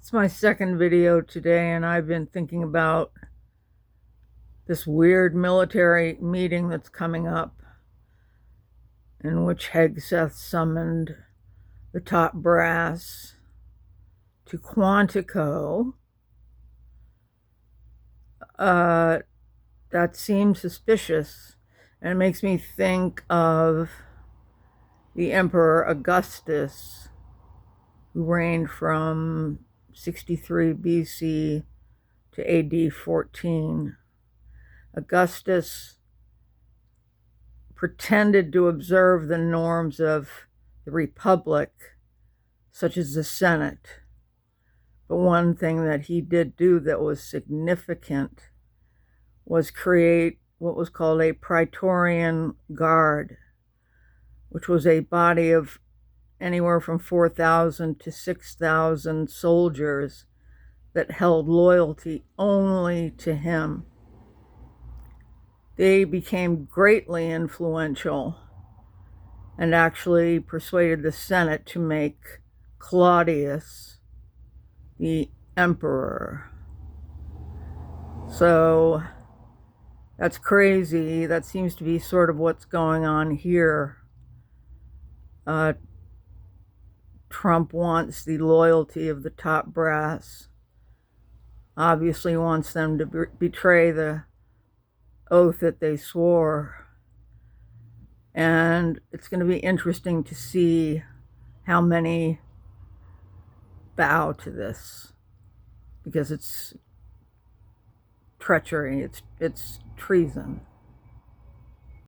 It's my second video today, and I've been thinking about this weird military meeting that's coming up in which Hegseth summoned the top brass to Quantico. That seems suspicious, and it makes me think of the Emperor Augustus, who reigned from 63 BC to AD 14. Augustus pretended to observe the norms of the Republic, such as the Senate. But one thing that he did do that was significant was create what was called a Praetorian Guard, which was a body of anywhere from 4,000 to 6,000 soldiers that held loyalty only to him. They became greatly influential and actually persuaded the Senate to make Claudius the emperor. So that's crazy. That seems to be sort of what's going on here. Trump wants the loyalty of the top brass, obviously wants them to betray the oath that they swore. And it's going to be interesting to see how many bow to this, because it's treachery, it's treason.